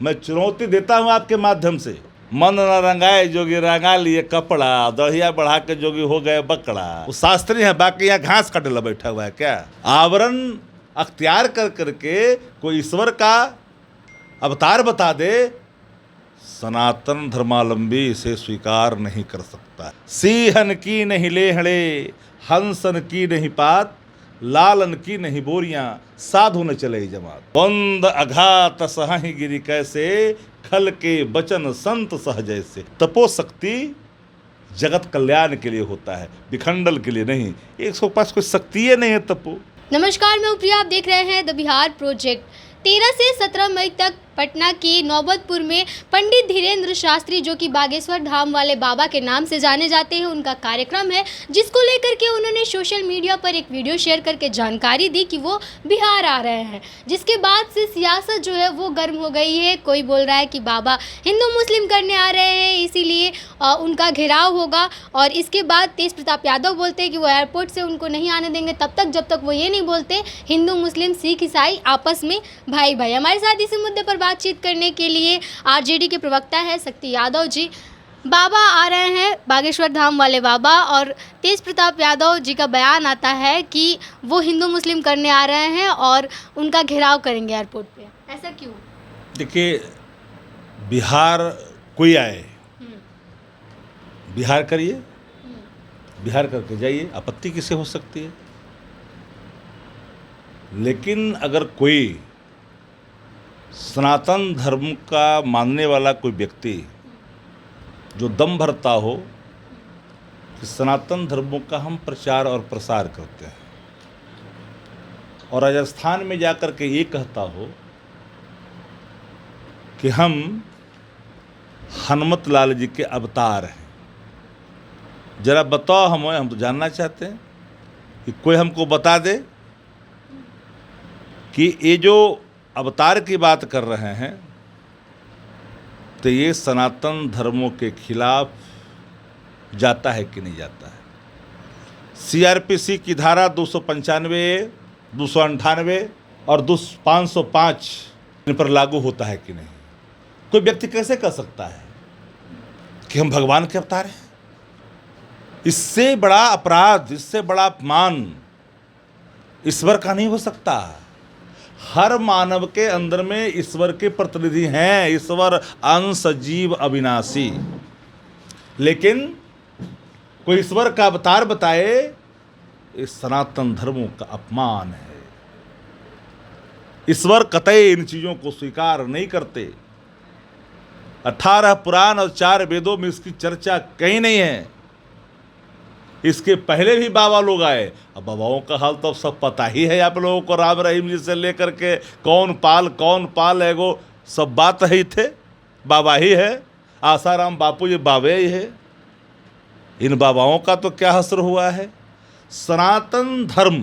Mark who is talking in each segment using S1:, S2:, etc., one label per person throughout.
S1: मैं चुनौती देता हूं आपके माध्यम से। मन न रंगाए जोगी रंगा लिए कपड़ा, दढ़िया बढ़ा के जोगी हो गए बकड़ा। वो शास्त्री है, बाकी यहाँ घास काटे बैठा हुआ है क्या? आवरण अख्तियार कर करके कोई ईश्वर का अवतार बता दे, सनातन धर्मावलंबी इसे स्वीकार नहीं कर सकता। सीहन की नहीं लेहड़े, हंसन की नहीं पात, लालन की नहीं बोरियां, साधु न चले जमात। बंद अघात सहाही गिरी कैसे, खल के बचन संत सहजय से। तपो शक्ति जगत कल्याण के लिए होता है, विखंडन के लिए नहीं। एक पास कोई शक्ति नहीं है तपो।
S2: नमस्कार, मैं प्रिया, आप देख रहे हैं द बिहार प्रोजेक्ट। 13 से 17 मई तक पटना के नौबतपुर में पंडित धीरेन्द्र शास्त्री, जो कि बागेश्वर धाम वाले बाबा के नाम से जाने जाते हैं, उनका कार्यक्रम है, जिसको लेकर के उन्होंने सोशल मीडिया पर एक वीडियो शेयर करके जानकारी दी कि वो बिहार आ रहे हैं। जिसके बाद से सियासत जो है वो गर्म हो गई है। कोई बोल रहा है कि बाबा हिंदू मुस्लिम करने आ रहे हैं, इसीलिए उनका घेराव होगा। और इसके बाद तेज प्रताप यादव बोलते हैं कि वो एयरपोर्ट से उनको नहीं आने देंगे तब तक जब तक वो ये नहीं बोलते हिंदू मुस्लिम सिख ईसाई आपस में भाई भाई। हमारे साथ इसी मुद्दे पर बातचीत करने के लिए आरजेडी के प्रवक्ता है शक्ति यादव जी। बाबा आ रहे हैं, बागेश्वर धाम वाले बाबा, और तेज प्रताप यादव जी का बयान आता है कि वो हिंदू मुस्लिम करने आ रहे हैं और उनका घेराव करेंगे एयरपोर्ट पे। ऐसा क्यों?
S1: देखिए, बिहार कोई आए, बिहार करिए, बिहार करके जाइए, आपत्ति किसे हो सकती है। लेकिन अगर कोई सनातन धर्म का मानने वाला कोई व्यक्ति जो दम भरता हो कि सनातन धर्मों का हम प्रचार और प्रसार करते हैं, और राजस्थान में जाकर के ये कहता हो कि हम हनुमत लाल जी के अवतार हैं, जरा बताओ हमें, हम तो जानना चाहते हैं कि कोई हमको बता दे कि ये जो अवतार की बात कर रहे हैं तो ये सनातन धर्मों के खिलाफ जाता है कि नहीं जाता है। सीआरपीसी की धारा 295, 298 और 505 इन पर लागू होता है कि नहीं। कोई व्यक्ति कैसे कह सकता है कि हम भगवान के अवतार हैं? इससे बड़ा अपराध, इससे बड़ा अपमान ईश्वर का नहीं हो सकता। हर मानव के अंदर में ईश्वर के प्रतिनिधि हैं, ईश्वर अंश जीव अविनाशी। लेकिन कोई ईश्वर का अवतार बताए, इस सनातन धर्मों का अपमान है। ईश्वर कतई इन चीजों को स्वीकार नहीं करते। 18 पुराण और 4 वेदों में इसकी चर्चा कहीं नहीं है। इसके पहले भी बाबा लोग आए। अब बाबाओं का हाल तो अब सब पता ही है आप लोगों को। राम रहीम जी से लेकर के कौन पाल एगो सब बात ही थे, बाबा ही है। आसाराम बापू ये बाबे ही है। इन बाबाओं का तो क्या हसर हुआ है। सनातन धर्म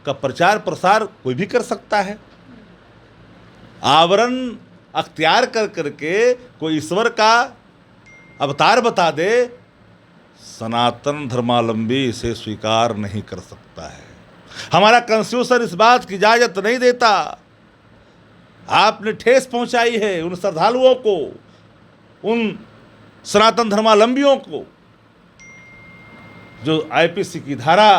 S1: का प्रचार प्रसार कोई भी कर सकता है। आवरण अख्तियार कर करके कोई ईश्वर का अवतार बता दे, सनातन धर्मावलंबी इसे स्वीकार नहीं कर सकता है। हमारा कॉन्स्टिट्यूशन इस बात की इजाजत नहीं देता। आपने ठेस पहुंचाई है उन श्रद्धालुओं को, उन सनातन धर्मावलंबियों को, जो आईपीसी की धारा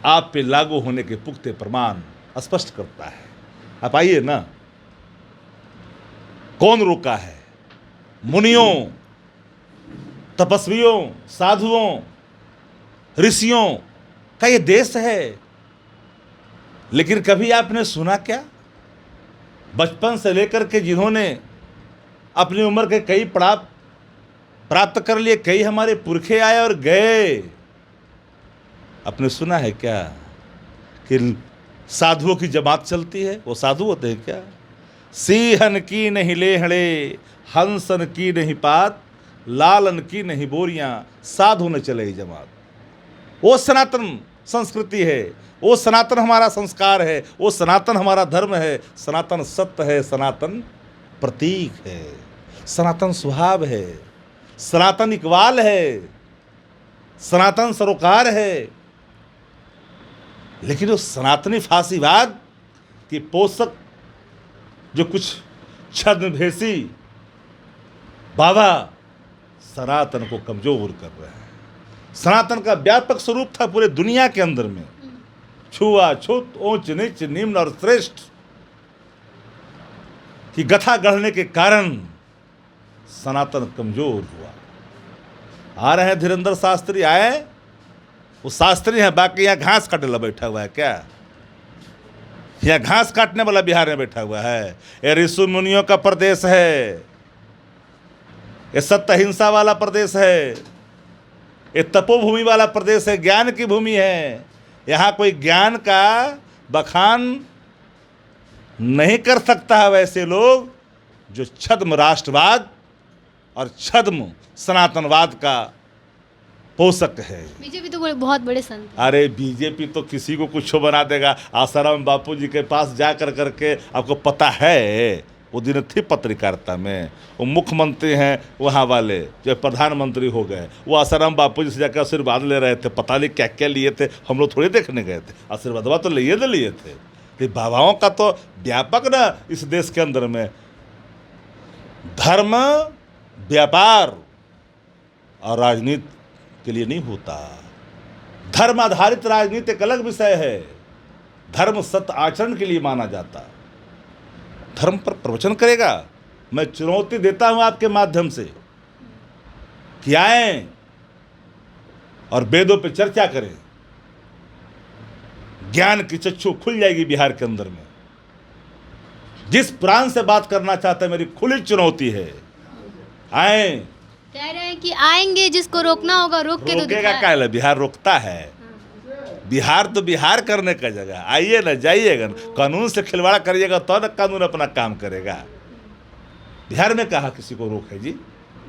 S1: आप पे लागू होने के पुख्ते प्रमाण स्पष्ट करता है। आप आइए ना, कौन रोका है? मुनियों, तपस्वियों, साधुओं, ऋषियों का ये देश है। लेकिन कभी आपने सुना क्या? बचपन से लेकर के जिन्होंने अपनी उम्र के कई पड़ाव प्राप्त कर लिए, कई हमारे पुरखे आए और गए। आपने सुना है क्या कि साधुओं की जमात चलती है? वो साधु होते हैं क्या? सीहन की नहीं लेहड़े, हंसन की नहीं पात, लालन की नहीं बोरियां, साधु न चले जमात। वो सनातन संस्कृति है, वो सनातन हमारा संस्कार है, वो सनातन हमारा धर्म है। सनातन सत्य है, सनातन प्रतीक है, सनातन स्वभाव है, सनातन इकबाल है, सनातन सरोकार है। लेकिन उस सनातनी फांसीवाद की पोषक जो कुछ छद्मवेशी बाबा सनातन को कमजोर कर रहे हैं। सनातन का व्यापक स्वरूप था पूरे दुनिया के अंदर में, छुआछूत, ऊंच नीच, निम्न और श्रेष्ठ की गथा गढ़ने के कारण सनातन कमजोर हुआ। आ रहे हैं धीरेन्द्र शास्त्री, आए, वो शास्त्री हैं, बाकी यहाँ घास काटने वाला बैठा हुआ है क्या? यहाँ घास काटने वाला बिहार में बैठा हुआ है। ये ऋषि मुनियों का प्रदेश है, ये सत्य हिंसा वाला प्रदेश है, ये तपोभूमि वाला प्रदेश है, ज्ञान की भूमि है। यहाँ कोई ज्ञान का बखान नहीं कर सकता है वैसे लोग जो छद्म राष्ट्रवाद और छद्म सनातनवाद का पोषक है।
S2: बीजेपी तो बहुत बड़े संत।
S1: अरे बीजेपी तो किसी को कुछ बना देगा। आसाराम बापू जी के पास जा कर करके आपको पता है, वो दिन थी पत्रकारिता में, वो मुख्यमंत्री हैं वहाँ वाले जो प्रधानमंत्री हो गए, वो आसाराम बापू जी से जाकर आशीर्वाद ले रहे थे। पता नहीं क्या क्या लिए थे, हम लोग थोड़ी देखने गए थे। आशीर्वाद तो लिए थे। ये बाबाओं का तो व्यापक ना इस देश के अंदर में धर्म, व्यापार और राजनीति के लिए नहीं होता। धर्म आधारित राजनीति एक अलग विषय है। धर्म सत्य आचरण के लिए माना जाता। धर्म पर प्रवचन करेगा। मैं चुनौती देता हूं आपके माध्यम से कि आए और वेदों पे चर्चा करें। ज्ञान की चक्षु खुल जाएगी बिहार के अंदर में। जिस प्राण से बात करना चाहते हैं, मेरी खुली चुनौती है, आए।
S2: कह रहे हैं कि आएंगे, जिसको रोकना होगा रोक के तो
S1: रोकेगा क्या है? बिहार रोकता है। बिहार तो बिहार करने का जगह। आइए ना, जाइएगा, कानून से खिलवाड़ करिएगा तो ना कानून अपना काम करेगा। बिहार में कहा किसी को रोक है जी?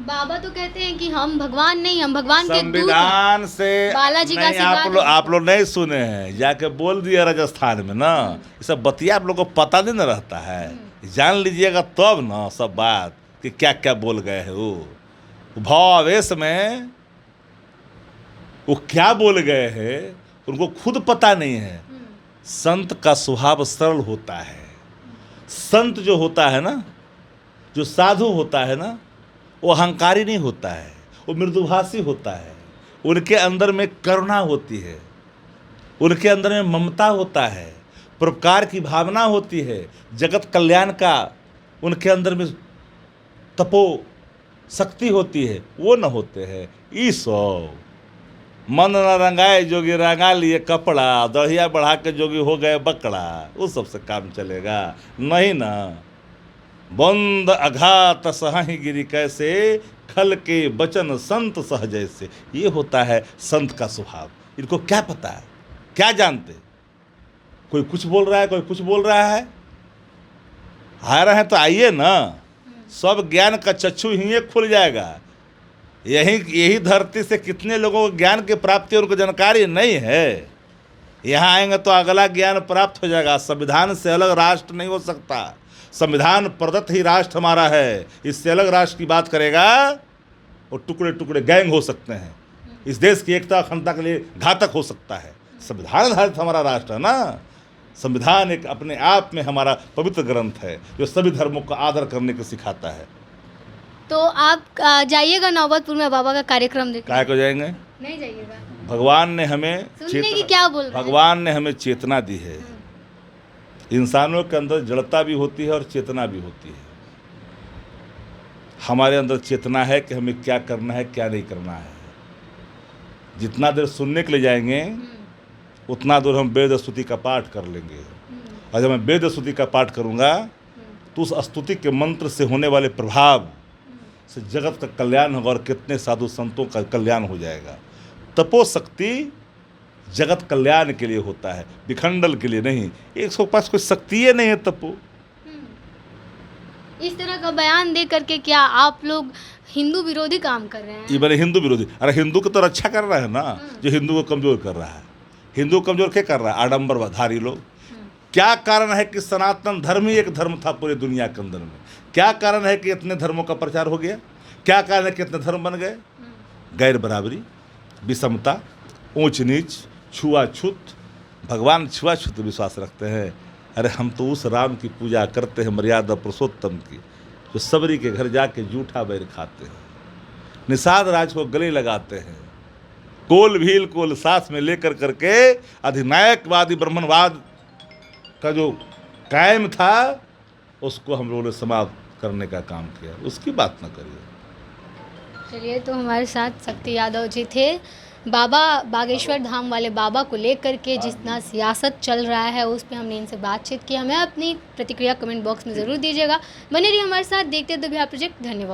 S2: बाबा तो कहते हैं कि हम भगवान नहीं, हम भगवान के दूत हैं।
S1: संविधान से
S2: बालाजी का
S1: नहीं, आप लोग नहीं सुने हैं, जाके बोल दिया राजस्थान में ना। ये सब बतिया आप लोग को पता नहीं न रहता है। जान लीजिएगा तब ना सब बात कि क्या क्या बोल गए हैं। वो भावावेश में वो क्या बोल गए हैं उनको खुद पता नहीं है। संत का स्वभाव सरल होता है। संत जो होता है ना, जो साधु होता है ना, वो अहंकारी नहीं होता है, वो मृदुभाषी होता है। उनके अंदर में करुणा होती है, उनके अंदर में ममता होता है, परोपकार की भावना होती है, जगत कल्याण का उनके अंदर में तपो शक्ति होती है। वो न होते हैं। ईसो मन न रंगाए जोगी रंगा लिए कपड़ा, दढ़िया बढ़ा के जोगी हो गए बकड़ा। उस सबसे काम चलेगा नहीं ना। बंद अघात सहाही गिरी कैसे, खल के बचन संत सहजय से। ये होता है संत का स्वभाव। इनको क्या पता है, क्या जानते? कोई कुछ बोल रहा है, कोई कुछ बोल रहा है। आ रहे हैं तो आइए ना, सब ज्ञान का चक्षु ही खुल जाएगा। यही धरती से कितने लोगों को ज्ञान की प्राप्ति उनको जानकारी नहीं है। यहाँ आएंगे तो अगला ज्ञान प्राप्त हो जाएगा। संविधान से अलग राष्ट्र नहीं हो सकता। संविधान प्रदत्त ही राष्ट्र हमारा है। इससे अलग राष्ट्र की बात करेगा और टुकड़े टुकड़े गैंग हो सकते हैं। इस देश की एकता अखंडता के लिए घातक हो सकता है। संविधान आधारित हमारा राष्ट्र है ना। संविधान एक अपने आप में हमारा पवित्र ग्रंथ है जो सभी धर्मों का आदर करने को सिखाता है।
S2: तो आप जाइएगा नौबतपुर में बाबा का कार्यक्रम देखने?
S1: काय को जाएंगे?
S2: नहीं जाइएगा।
S1: भगवान ने हमें
S2: सुनने की क्या बोल रहे हैं?
S1: भगवान ने हमें चेतना दी है। इंसानों के अंदर जड़ता भी होती है और चेतना भी होती है। हमारे अंदर चेतना है कि हमें क्या करना है, क्या नहीं करना है। जितना देर सुनने के लिए जाएंगे उतना दूर हम वेद स्तुति का पाठ कर लेंगे। और जब मैं वेद स्तुति का पाठ करूँगा तो उस स्तुति के मंत्र से होने वाले प्रभाव से जगत का कल्याण होगा और कितने साधु संतों का कल्याण हो जाएगा। तपो शक्ति जगत कल्याण के लिए होता है, विखंडन के लिए नहीं। एक सौ पास कोई शक्ति ही नहीं है तपो।
S2: इस तरह का बयान दे करके क्या आप लोग हिंदू विरोधी काम कर रहे हैं?
S1: ये मैंने हिंदू विरोधी, अरे हिंदू को तो रक्षा कर रहा है ना, जो हिंदू को कमजोर कर रहा है। हिंदू कमजोर क्या कर रहा है? आडंबरधारी लोग। क्या कारण है कि सनातन धर्म ही एक धर्म था पूरे दुनिया के अंदर में? क्या कारण है कि इतने धर्मों का प्रचार हो गया? क्या कारण है कि इतने धर्म बन गए? गैर बराबरी, विषमता, ऊंच नीच, छुआछूत। भगवान छुआछूत विश्वास रखते हैं। अरे हम तो उस राम की पूजा करते हैं, मर्यादा पुरुषोत्तम की, जो सबरी के घर जाके जूठा बैर खाते हैं, निषाद राज को गले लगाते हैं, कोल भील कोल साथ में लेकर करके अधिनायकवादी ब्राह्मणवाद का जो कायम था उसको हम लोगों ने समाप्त करने का काम किया। उसकी बात न करिए।
S2: चलिए, तो हमारे साथ शक्ति यादव जी थे। बाबा बागेश्वर धाम वाले बाबा को लेकर के जितना सियासत चल रहा है उस पे हमने इनसे बातचीत की। हमें अपनी प्रतिक्रिया कमेंट बॉक्स में ज़रूर दीजिएगा। बने रहिए हमारे साथ, देखते हैं द बिहार प्रोजेक्ट। धन्यवाद।